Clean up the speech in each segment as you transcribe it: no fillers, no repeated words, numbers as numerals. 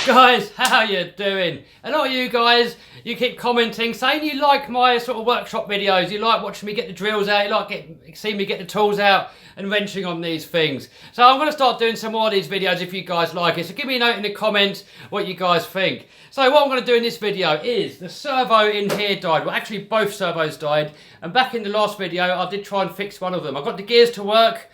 Guys, how you doing? A lot of you guys, you keep commenting saying you like my sort of workshop videos, you like watching me get the drills out, you like seeing me get the tools out and wrenching on these things. So I'm going to start doing some more of these videos if you guys like it. So give me a note in the comments what you guys think. So what I'm going to do in this video is the servo in here died. Well, actually both servos died. And back in the last video, I did try and fix one of them. I got the gears to work,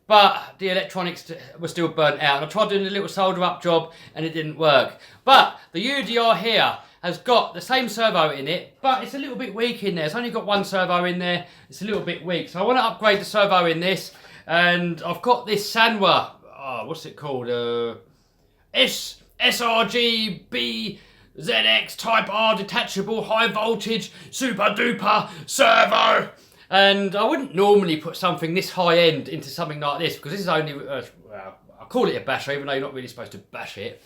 but the electronics were still burnt out. I tried doing a little solder up job and it didn't work. But the UDR here has got the same servo in it, but it's a little bit weak in there. It's only got one servo in there. It's a little bit weak. So I want to upgrade the servo in this. And I've got this Sanwa, what's it called? SRG BZX Type R detachable high voltage super duper servo. And I wouldn't normally put something this high end into something like this because this is only, well, I call it a basher even though you're not really supposed to bash it.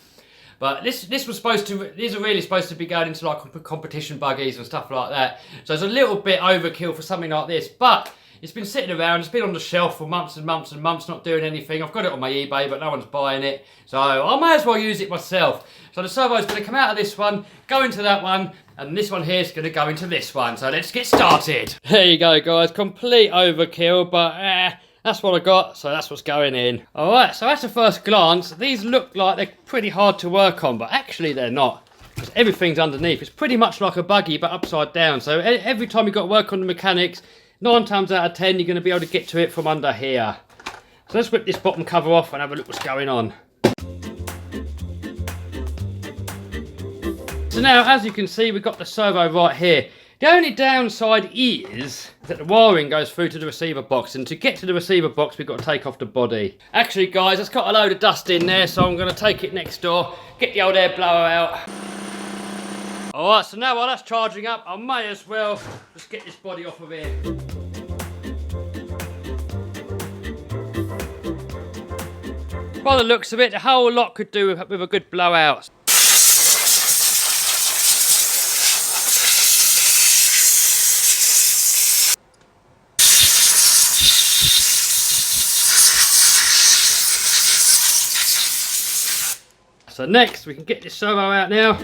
But these are really supposed to be going into like competition buggies and stuff like that. So it's a little bit overkill for something like this. But it's been sitting around, it's been on the shelf for months and months and months, not doing anything. I've got it on my eBay, but no one's buying it. So I may as well use it myself. So the servo is going to come out of this one, go into that one, and this one here is going to go into this one. So let's get started. There you go, guys. Complete overkill, but that's what I got, so that's what's going in. All right, so at a first glance, these look like they're pretty hard to work on, but actually they're not. Because everything's underneath. It's pretty much like a buggy, but upside down. So every time you've got to work on the mechanics, 9 times out of 10, you're going to be able to get to it from under here. So let's whip this bottom cover off and have a look what's going on. So now, as you can see, we've got the servo right here. The only downside is that the wiring goes through to the receiver box, and to get to the receiver box, we've got to take off the body. Actually, guys, it's got a load of dust in there, so I'm going to take it next door, get the old air blower out. Alright, so now while that's charging up, I may as well just get this body off of here. By the looks of it, the whole lot could do with a good blowout. So next, we can get this servo out now.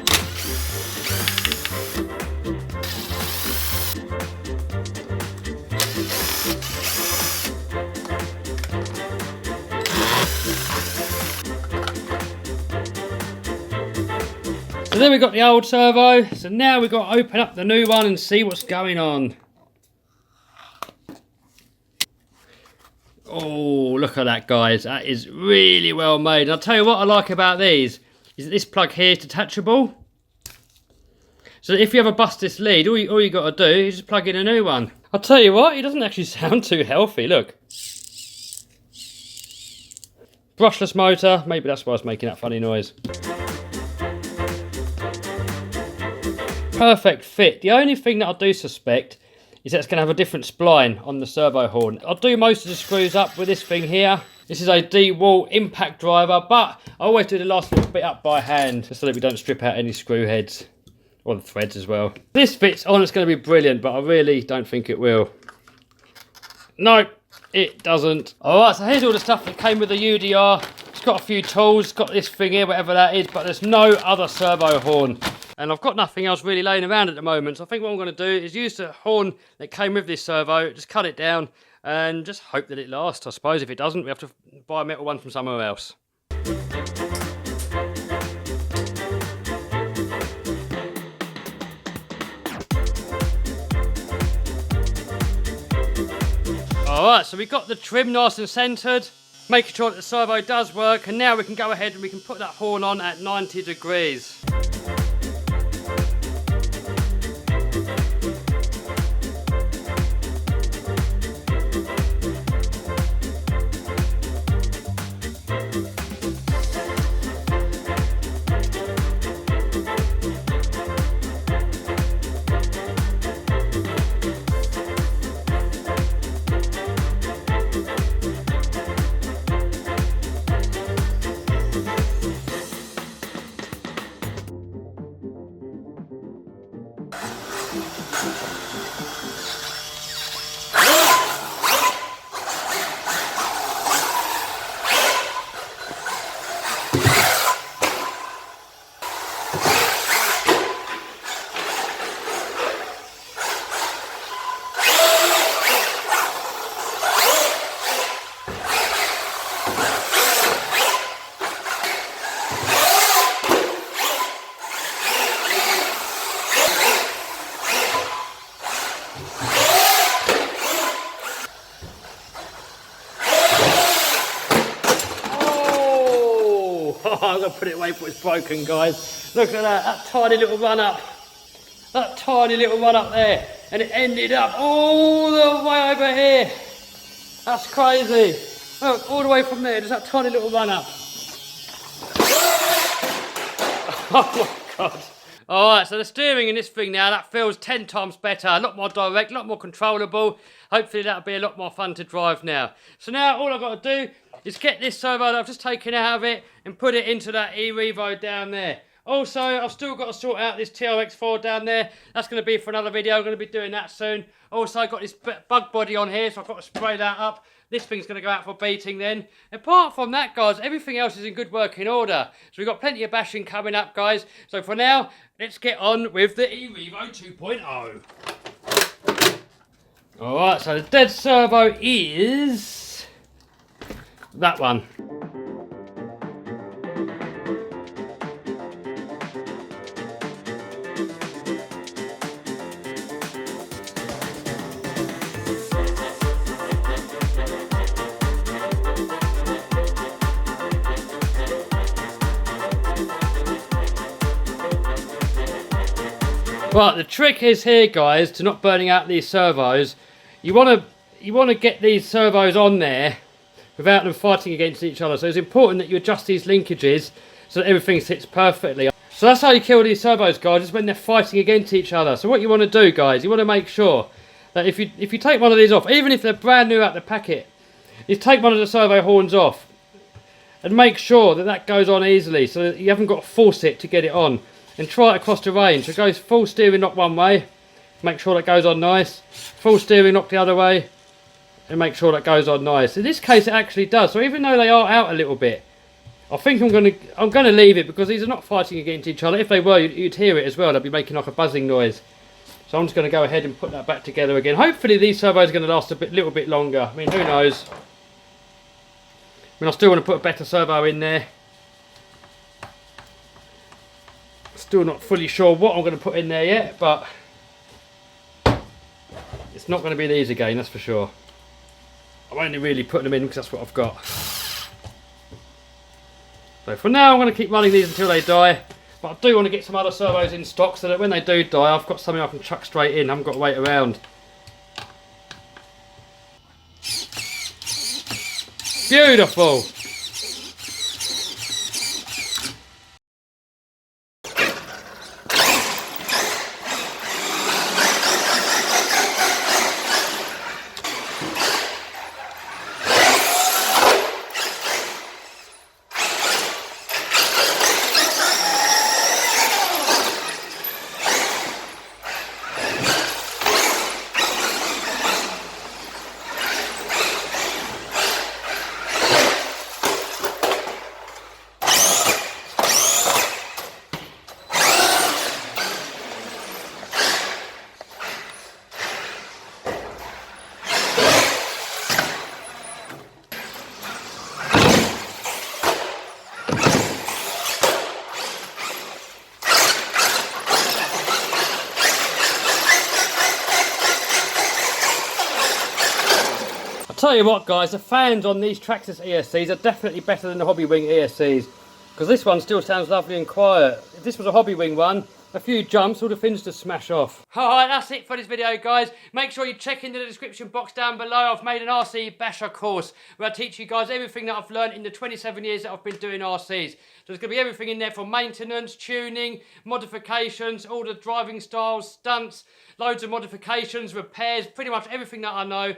So then we've got the old servo. So now we've got to open up the new one and see what's going on. Oh, look at that, guys. That is really well made. And I'll tell you what I like about these is that this plug here is detachable. So if you ever bust this lead, all you got to do is just plug in a new one. I'll tell you what, it doesn't actually sound too healthy. Look. Brushless motor. Maybe that's why it's making that funny noise. Perfect fit. The only thing that I do suspect is that it's going to have a different spline on the servo horn. I'll do most of the screws up with this thing here. This is a D-wall impact driver, but I always do the last little bit up by hand, just so that we don't strip out any screw heads, or the threads as well. This fits on, it's going to be brilliant, but I really don't think it will. No, it doesn't. Alright, so here's all the stuff that came with the UDR. It's got a few tools, it's got this thing here, whatever that is, but there's no other servo horn. And I've got nothing else really laying around at the moment, so I think what I'm going to do is use the horn that came with this servo, just cut it down, and just hope that it lasts. I suppose if it doesn't, we have to buy a metal one from somewhere else. Alright, so we've got the trim nice and centred, making sure that the servo does work, and now we can go ahead and we can put that horn on at 90 degrees. put it away before it's broken, guys. Look at that tiny little run up. That tiny little run up there. And it ended up all the way over here. That's crazy. Look, all the way from there, just that tiny little run up. Oh my God. Alright, so the steering in this thing now, that feels 10 times better. A lot more direct, a lot more controllable. Hopefully that'll be a lot more fun to drive now. So now all I've got to do is get this servo that I've just taken out of it and put it into that e-Revo down there. Also, I've still got to sort out this TRX4 down there. That's going to be for another video. I'm going to be doing that soon. Also, I've got this bug body on here, so I've got to spray that up. This thing's going to go out for beating then. Apart from that, guys, everything else is in good working order. So we've got plenty of bashing coming up, guys. So for now, let's get on with the e-Revo 2.0. Alright, so the dead servo is that one. Right, the trick is here, guys, to not burning out these servos. You want to get these servos on there without them fighting against each other. So it's important that you adjust these linkages so that everything sits perfectly. So that's how you kill these servos, guys, is when they're fighting against each other. So what you want to do, guys, you want to make sure that if you take one of these off, even if they're brand new out the packet, you take one of the servo horns off and make sure that that goes on easily so that you haven't got to force it to get it on. And try it across the range. So it goes full steering knock one way, make sure that goes on nice. Full steering knock the other way, and make sure that goes on nice. In this case, it actually does. So even though they are out a little bit, I think I'm gonna leave it because these are not fighting against each other. If they were, you'd hear it as well. They'd be making like a buzzing noise. So I'm just going to go ahead and put that back together again. Hopefully these servos are going to last a little bit longer. I mean, who knows? I mean, I still want to put a better servo in there. Still not fully sure what I'm going to put in there yet, but it's not going to be these again, that's for sure. I'm only really putting them in because that's what I've got. So for now I'm going to keep running these until they die, but I do want to get some other servos in stock so that when they do die I've got something I can chuck straight in, I haven't got to wait around. Beautiful! Tell you what, guys, the fans on these Traxxas ESCs are definitely better than the Hobby Wing ESCs, because this one still sounds lovely and quiet. If this was a Hobby Wing one, a few jumps, all the fins just smash off. Alright, that's it for this video, guys. Make sure you check into the description box down below. I've made an RC basher course where I teach you guys everything that I've learned in the 27 years that I've been doing RCs. So there's going to be everything in there from maintenance, tuning, modifications, all the driving styles, stunts, loads of modifications, repairs, pretty much everything that I know.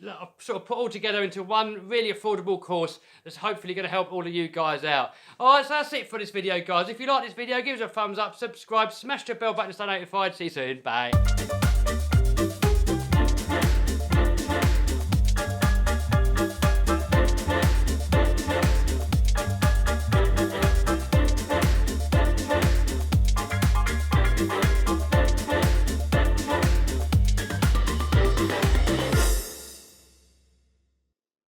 I've sort of put all together into one really affordable course that's hopefully going to help all of you guys out. Alright, so that's it for this video, guys. If you like this video, give us a thumbs up, subscribe, smash the bell button to stay notified. See you soon. Bye.